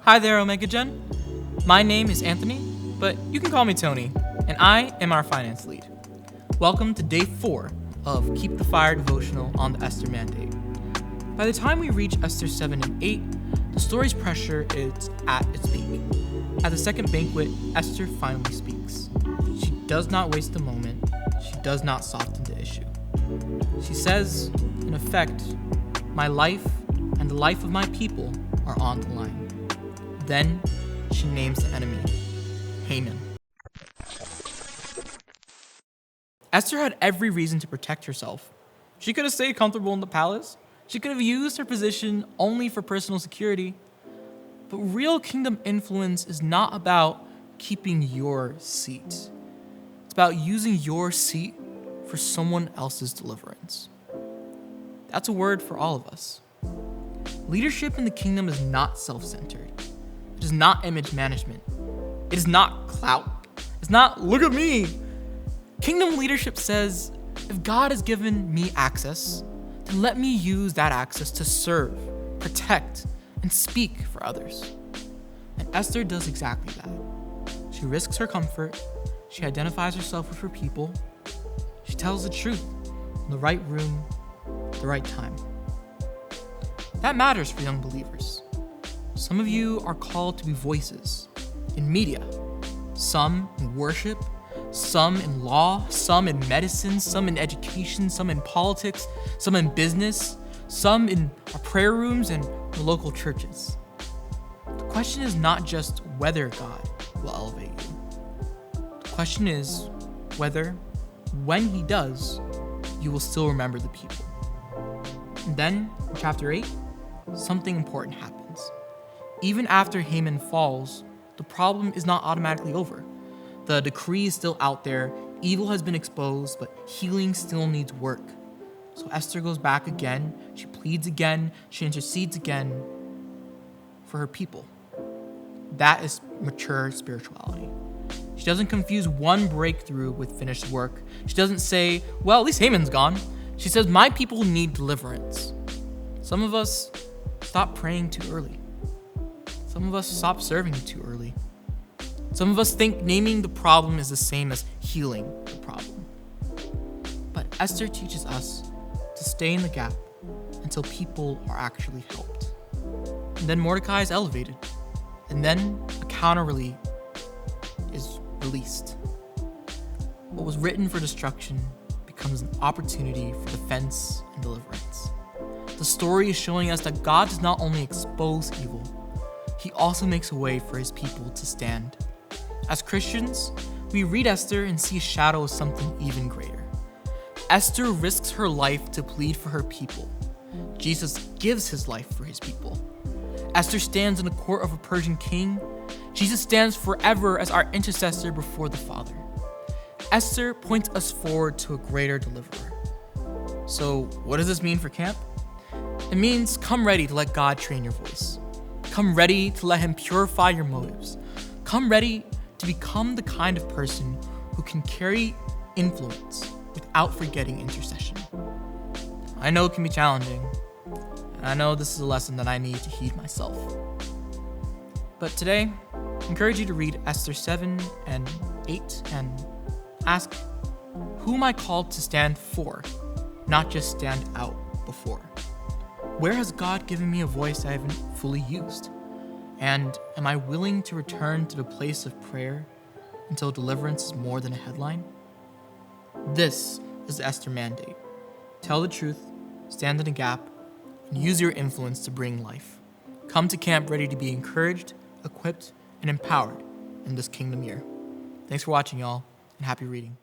Hi there, Omega Gen. My name is Anthony, but you can call me Tony, and I am our finance lead. Welcome to day 4 of Keep the Fire devotional on the Esther Mandate. By the time we reach Esther 7 and 8, the story's pressure is at its peak. At the second banquet, Esther finally speaks. She does not waste a moment. She does not soften the issue. She says, in effect, my life and the life of my people are on the line. Then she names the enemy, Haman. Esther had every reason to protect herself. She could have stayed comfortable in the palace. She could have used her position only for personal security. But real kingdom influence is not about keeping your seat. It's about using your seat for someone else's deliverance. That's a word for all of us. Leadership in the kingdom is not self-centered. It is not image management. It is not clout. It's not, look at me. Kingdom leadership says, if God has given me access, then let me use that access to serve, protect, and speak for others. And Esther does exactly that. She risks her comfort. She identifies herself with her people. She tells the truth in the right room, at the right time. That matters for young believers. Some of you are called to be voices in media, some in worship, some in law, some in medicine, some in education, some in politics, some in business, some in our prayer rooms and our local churches. The question is not just whether God will elevate you. The question is whether, when He does, you will still remember the people. And then, in chapter 8, something important happens. Even after Haman falls, the problem is not automatically over. The decree is still out there, evil has been exposed, but healing still needs work. So Esther goes back again, she pleads again, she intercedes again for her people. That is mature spirituality. She doesn't confuse one breakthrough with finished work. She doesn't say, well, at least Haman's gone. She says, my people need deliverance. Some of us stop praying too early. Some of us stop serving too early. Some of us think naming the problem is the same as healing the problem. But Esther teaches us to stay in the gap until people are actually helped. And then Mordecai is elevated. And then a counter relief is released. What was written for destruction becomes an opportunity for defense and deliverance. The story is showing us that God does not only expose evil, He also makes a way for His people to stand. As Christians, we read Esther and see a shadow of something even greater. Esther risks her life to plead for her people. Jesus gives His life for His people. Esther stands in the court of a Persian king. Jesus stands forever as our intercessor before the Father. Esther points us forward to a greater deliverer. So, what does this mean for camp? It means come ready to let God train your voice. Come ready to let Him purify your motives. Come ready to become the kind of person who can carry influence without forgetting intercession. I know it can be challenging, and I know this is a lesson that I need to heed myself. But today, I encourage you to read Esther 7 and 8 and ask, who am I called to stand for, not just stand out before? Where has God given me a voice I haven't fully used? And am I willing to return to the place of prayer until deliverance is more than a headline? This is the Esther Mandate. Tell the truth, stand in the gap, and use your influence to bring life. Come to camp ready to be encouraged, equipped, and empowered in this kingdom year. Thanks for watching, y'all, and happy reading.